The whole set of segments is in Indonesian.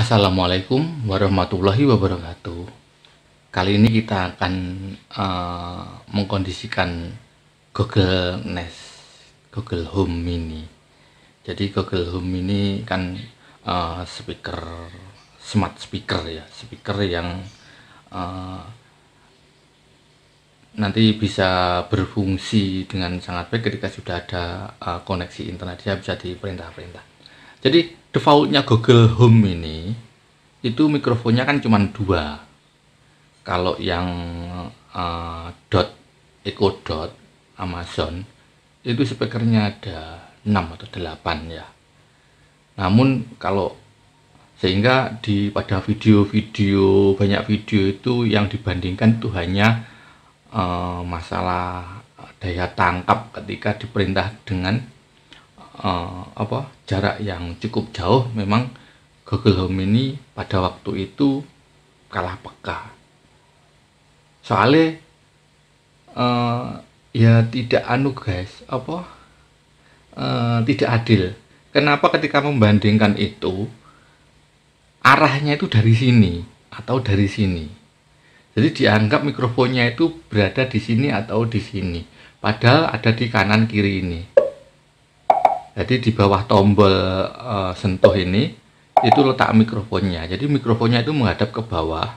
Assalamualaikum warahmatullahi wabarakatuh. Kali ini kita akan mengkondisikan Google Nest, Google Home Mini. Jadi Google Home Mini kan speaker, smart speaker ya, speaker yang nanti bisa berfungsi dengan sangat baik ketika sudah ada koneksi internet. Dia bisa diperintah-perintah. Jadi defaultnya Google Home ini itu mikrofonnya kan cuma 2. Kalau yang Echo Dot Amazon itu speakernya ada 6 atau 8 ya. Namun kalau sehingga pada video-video, banyak video itu yang dibandingkan itu hanya masalah daya tangkap ketika diperintah dengan jarak yang cukup jauh. Memang Google Home ini pada waktu itu kalah peka. Soalnya ya tidak tidak adil. Kenapa ketika membandingkan itu arahnya itu dari sini atau dari sini. Jadi dianggap mikrofonnya itu berada di sini atau di sini. Padahal ada di kanan kiri ini. Jadi di bawah tombol sentuh ini itu letak mikrofonnya. Jadi mikrofonnya itu menghadap ke bawah,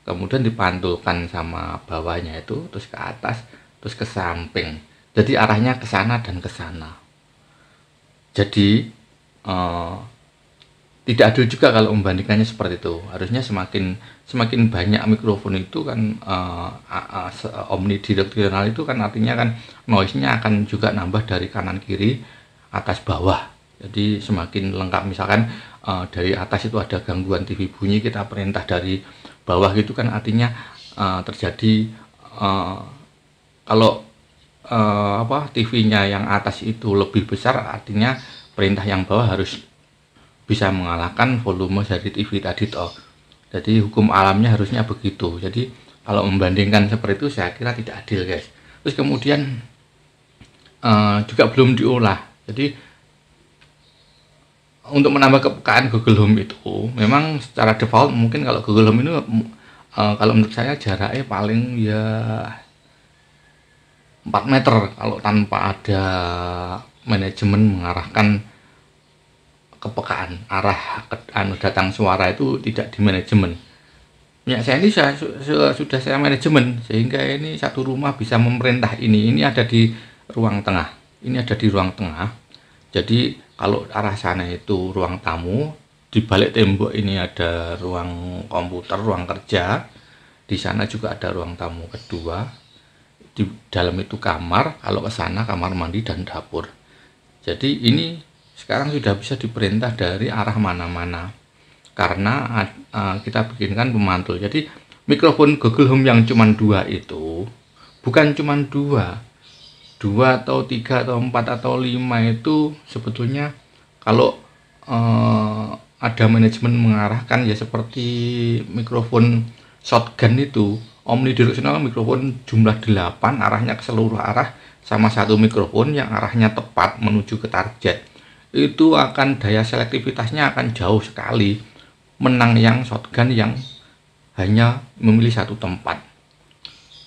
kemudian dipantulkan sama bawahnya itu, terus ke atas, terus ke samping. Jadi arahnya ke sana dan ke sana. Jadi tidak adil juga kalau membandingkannya seperti itu. Harusnya semakin banyak mikrofon itu kan omnidirectional itu kan artinya kan noise-nya akan juga nambah dari kanan kiri, atas bawah. Jadi semakin lengkap. Misalkan dari atas itu ada gangguan TV bunyi, kita perintah dari bawah gitu kan artinya terjadi kalau TV-nya yang atas itu lebih besar, artinya perintah yang bawah harus bisa mengalahkan volume dari TV tadi toh. Jadi hukum alamnya harusnya begitu. Jadi kalau membandingkan seperti itu saya kira tidak adil, guys. Terus kemudian juga belum diolah. Jadi untuk menambah kepekaan Google Home itu memang secara default mungkin kalau Google Home ini kalau menurut saya jaraknya paling ya 4 meter kalau tanpa ada manajemen mengarahkan kepekaan arah datang suara itu tidak di manajemen. Ya saya ini sudah saya manajemen sehingga ini satu rumah bisa memerintah ini ada di ruang tengah. Ini ada di ruang tengah. Jadi kalau arah sana itu ruang tamu, di balik tembok ini ada ruang komputer, ruang kerja. Di sana juga ada ruang tamu kedua. Di dalam itu kamar, kalau ke sana kamar mandi dan dapur. Jadi ini sekarang sudah bisa diperintah dari arah mana-mana. Karena kita bikinkan pemantul. Jadi mikrofon Google Home yang cuma 2 itu bukan cuma 2 atau 3 atau 4 atau 5 itu sebetulnya kalau ada manajemen mengarahkan ya seperti mikrofon shotgun itu omnidirectional, mikrofon jumlah 8 arahnya ke seluruh arah sama satu mikrofon yang arahnya tepat menuju ke target, itu akan daya selektivitasnya akan jauh sekali menang yang shotgun yang hanya memilih satu tempat.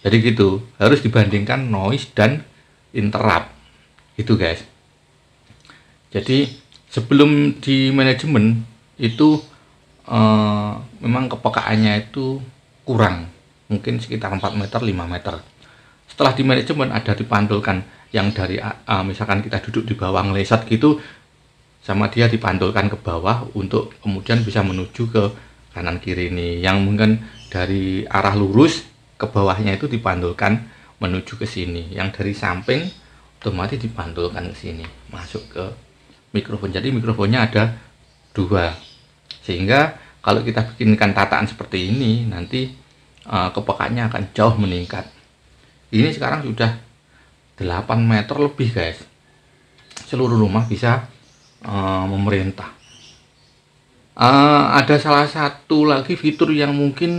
Jadi gitu, harus dibandingkan noise dan interrupt gitu, guys. Jadi sebelum di manajemen itu memang kepekaannya itu kurang, mungkin sekitar 4 meter 5 meter. Setelah di manajemen ada dipantulkan yang dari misalkan kita duduk di bawah ngelesat gitu, sama dia dipantulkan ke bawah untuk kemudian bisa menuju ke kanan kiri ini. Yang mungkin dari arah lurus ke bawahnya itu dipantulkan menuju ke sini, yang dari samping otomatis dipantulkan ke sini masuk ke mikrofon. Jadi mikrofonnya ada 2 sehingga kalau kita bikinkan tataan seperti ini nanti kepekaannya akan jauh meningkat. Ini sekarang sudah 8 meter lebih, guys. Seluruh rumah bisa memerintah. Ada salah satu lagi fitur yang mungkin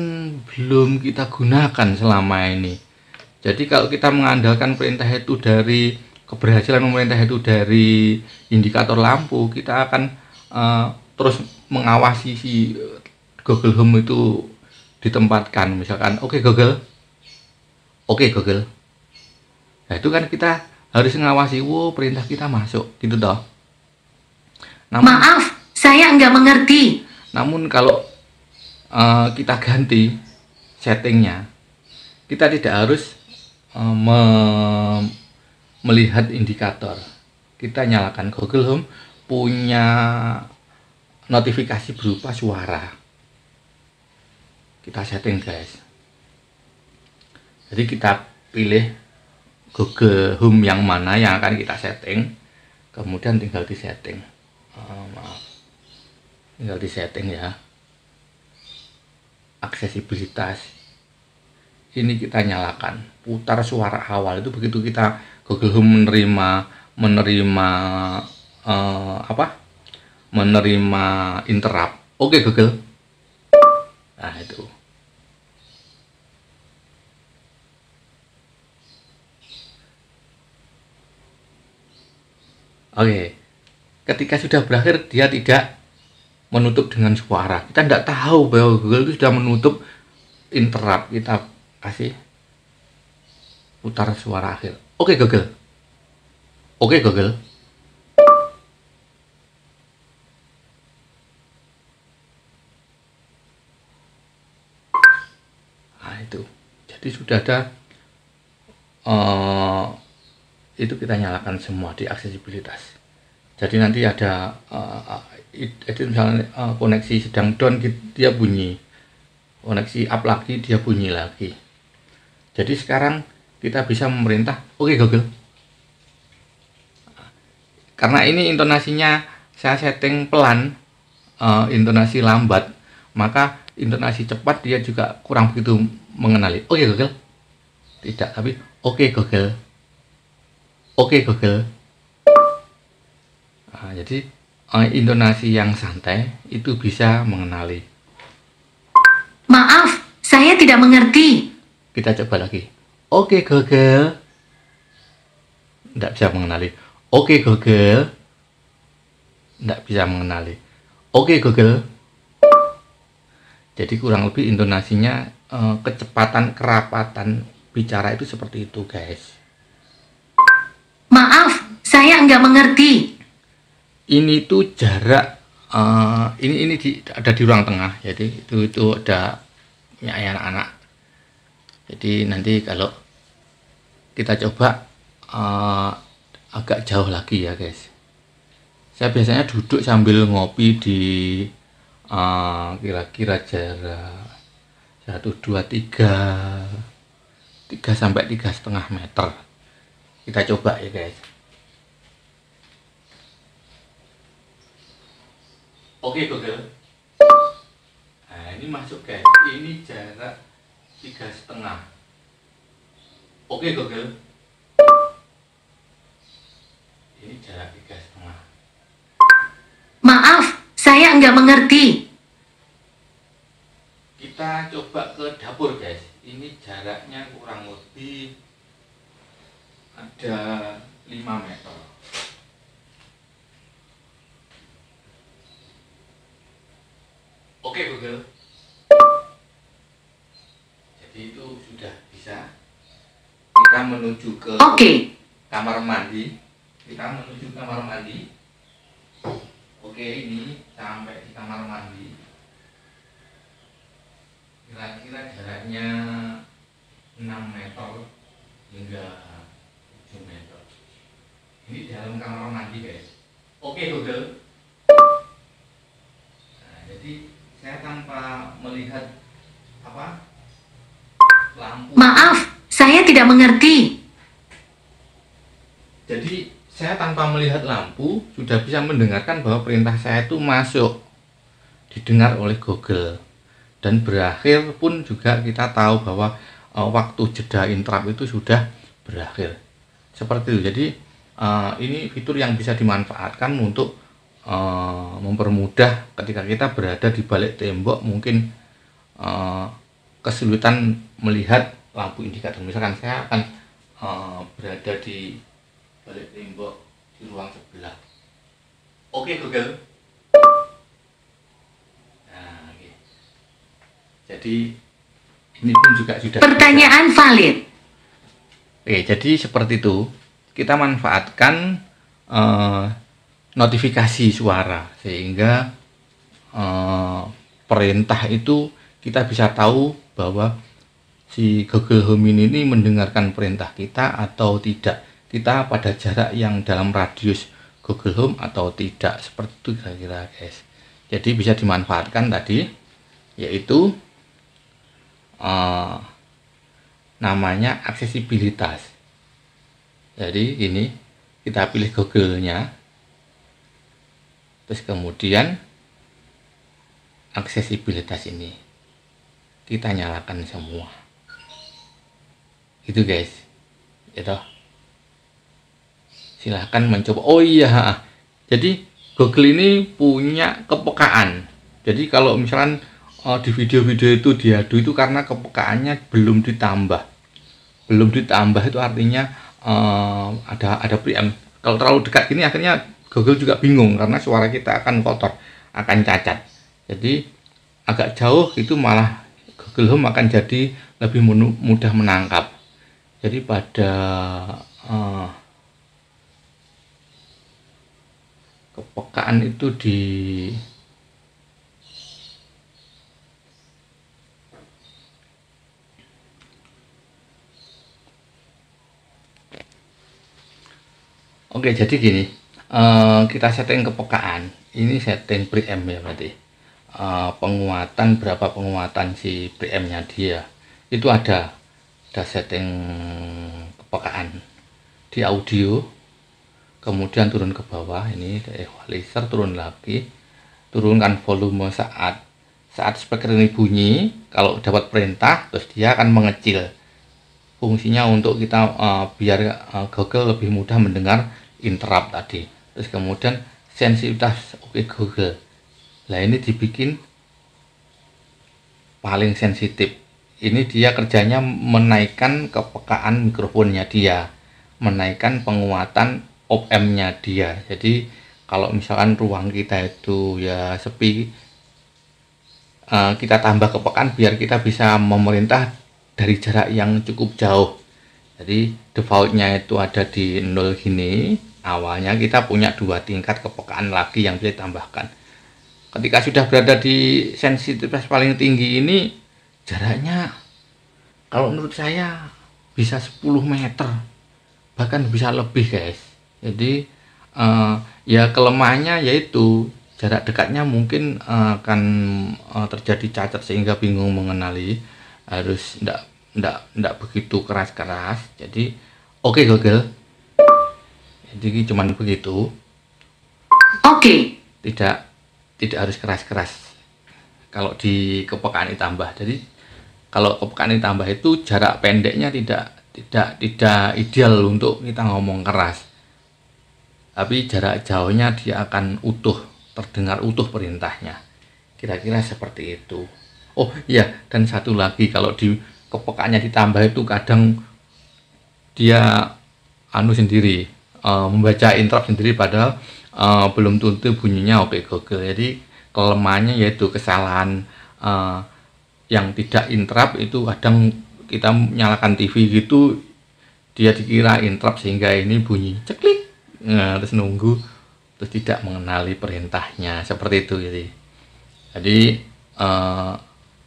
belum kita gunakan selama ini. Jadi kalau kita mengandalkan perintah itu dari keberhasilan memerintah itu dari indikator lampu, kita akan terus mengawasi si Google Home itu ditempatkan, misalkan oke Google, oke Google. Nah itu kan kita harus ngawasi, wow perintah kita masuk, gitu toh. Maaf, saya nggak mengerti. Namun kalau kita ganti settingnya, kita tidak harus melihat indikator. Kita nyalakan Google Home punya notifikasi berupa suara. Kita setting guys. Jadi kita pilih Google Home yang mana yang akan kita setting, kemudian tinggal di setting. Tinggal di setting ya. Aksesibilitas. Ini kita nyalakan. Putar suara awal itu begitu kita Google Home menerima interrupt. Oke Google. Nah itu. Oke. Ketika sudah berakhir dia tidak menutup dengan suara. Kita tidak tahu bahwa Google itu sudah menutup interrupt. Kita kasih putar suara akhir. Oke Google. Oke Google. Nah itu. Jadi sudah ada itu kita nyalakan semua di aksesibilitas. Jadi nanti ada itu misalnya koneksi sedang down dia bunyi, koneksi up lagi dia bunyi lagi. Jadi sekarang kita bisa memerintah oke Google. Karena ini intonasinya saya setting pelan, intonasi lambat, maka intonasi cepat dia juga kurang begitu mengenali. Oke Google. Tidak, tapi oke Google. Oke Google. Nah, jadi intonasi yang santai itu bisa mengenali. Maaf, saya tidak mengerti. Kita coba lagi. Oke Google. Tidak bisa mengenali. Oke Google. Tidak bisa mengenali. Oke Google. Jadi kurang lebih intonasinya, kecepatan, kerapatan bicara itu seperti itu guys. Maaf, saya nggak mengerti. Ini tuh jarak, ini ada di ruang tengah. Jadi itu ada punya anak-anak. Jadi nanti kalau kita coba agak jauh lagi ya guys. Saya biasanya duduk sambil ngopi di kira-kira jarak 1, 2, 3 sampai 3,5 meter. Kita coba ya guys. Oke Google. Nah ini masuk guys. Ini jarak 3,5. Oke Google. Ini jarak 3,5. Maaf, saya nggak mengerti. Kita coba ke dapur guys. Ini jaraknya kurang lebih ada 5 meter. Oke Google. Jadi itu sudah bisa. Kita menuju ke kamar mandi. Kita menuju kamar mandi. Oke, ini sampai di kamar mandi. Kira-kira jaraknya 6 meter hingga 7 meter. Ini dalam kamar mandi guys. Oke Google. Nah, jadi saya tanpa melihat lampu. Maaf, saya tidak mengerti. Jadi saya tanpa melihat lampu sudah bisa mendengarkan bahwa perintah saya itu masuk, didengar oleh Google, dan berakhir pun juga kita tahu bahwa waktu jeda interrupt itu sudah berakhir. Seperti itu. Jadi ini fitur yang bisa dimanfaatkan untuk mempermudah ketika kita berada di balik tembok, mungkin kesulitan melihat lampu indikator. Misalkan saya akan berada di balik tembok di ruang sebelah. Oke Google. Nah, oke. Jadi ini pun juga sudah Pertanyaan valid. Oke, jadi seperti itu kita manfaatkan notifikasi suara sehingga perintah itu kita bisa tahu bahwa si Google Home ini mendengarkan perintah kita atau tidak, kita pada jarak yang dalam radius Google Home atau tidak, seperti itu kira-kira guys. Jadi bisa dimanfaatkan tadi, yaitu namanya aksesibilitas. Jadi ini kita pilih Google-nya, terus kemudian aksesibilitas ini kita nyalakan semua, gitu guys. Gitu. Silahkan mencoba. Oh iya, jadi Google ini punya kepekaan. Jadi kalau misalkan di video-video itu diadu itu karena kepekaannya belum ditambah. Belum ditambah itu artinya ada preamp. Kalau terlalu dekat gini akhirnya Google juga bingung karena suara kita akan kotor, akan cacat. Jadi agak jauh itu malah Google Home akan jadi lebih mudah menangkap. Jadi pada kepekaan itu di Oke, jadi gini, kita setting kepekaan. Ini setting preamp ya berarti. Penguatan, berapa penguatan si preampnya dia. Itu ada setting kepekaan di audio. Kemudian turun ke bawah, ini equalizer, turun lagi. Turunkan volume saat speaker ini bunyi. Kalau dapat perintah, terus dia akan mengecil. Fungsinya untuk kita biar Google lebih mudah mendengar interrupt tadi. Terus kemudian sensitivitas oke Google. Nah ini dibikin paling sensitif. Ini dia kerjanya menaikkan kepekaan mikrofonnya dia, menaikkan penguatan op-amp-nya dia. Jadi kalau misalkan ruang kita itu ya sepi, kita tambah kepekaan biar kita bisa memerintah dari jarak yang cukup jauh. Jadi defaultnya itu ada di 0 gini. Awalnya kita punya 2 tingkat kepekaan lagi yang bisa ditambahkan. Ketika sudah berada di sensitivitas paling tinggi ini, jaraknya kalau menurut saya bisa 10 meter, bahkan bisa lebih guys. Jadi ya kelemahannya yaitu jarak dekatnya mungkin akan terjadi cacat sehingga bingung mengenali, harus ndak begitu keras-keras. Jadi oke Google, jadi cuman begitu. Oke. Tidak harus keras-keras kalau di kepekaan ditambah. Jadi kalau kepekaan ditambah itu jarak pendeknya tidak ideal untuk kita ngomong keras, tapi jarak jauhnya dia akan utuh, terdengar utuh perintahnya. Kira-kira seperti itu. Oh iya, dan satu lagi, kalau di kepekaannya ditambah itu kadang dia sendiri membaca interrupt sendiri, padahal belum tentu bunyinya oke Google. Jadi kelemahannya yaitu kesalahan yang tidak interrupt itu kadang kita nyalakan TV gitu, dia dikira interrupt sehingga ini bunyi ceklik, terus nunggu, terus tidak mengenali perintahnya, seperti itu. Jadi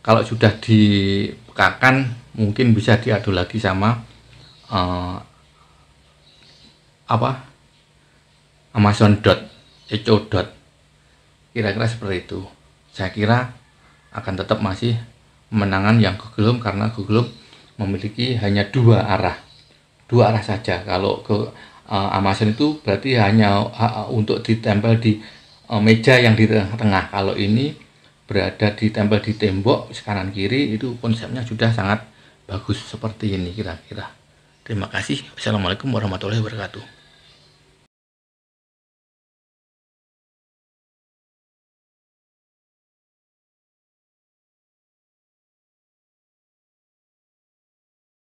kalau sudah dipekakan mungkin bisa diadu lagi sama Amazon Echo. Kira-kira seperti itu. Saya kira akan tetap masih menangan yang Google Home, karena Google Home memiliki hanya 2 arah saja. Kalau ke Amazon itu berarti hanya untuk ditempel di meja yang di tengah-tengah. Kalau ini berada ditempel di tembok kanan kiri, itu konsepnya sudah sangat bagus seperti ini kira-kira. Terima kasih. Wassalamualaikum warahmatullahi wabarakatuh.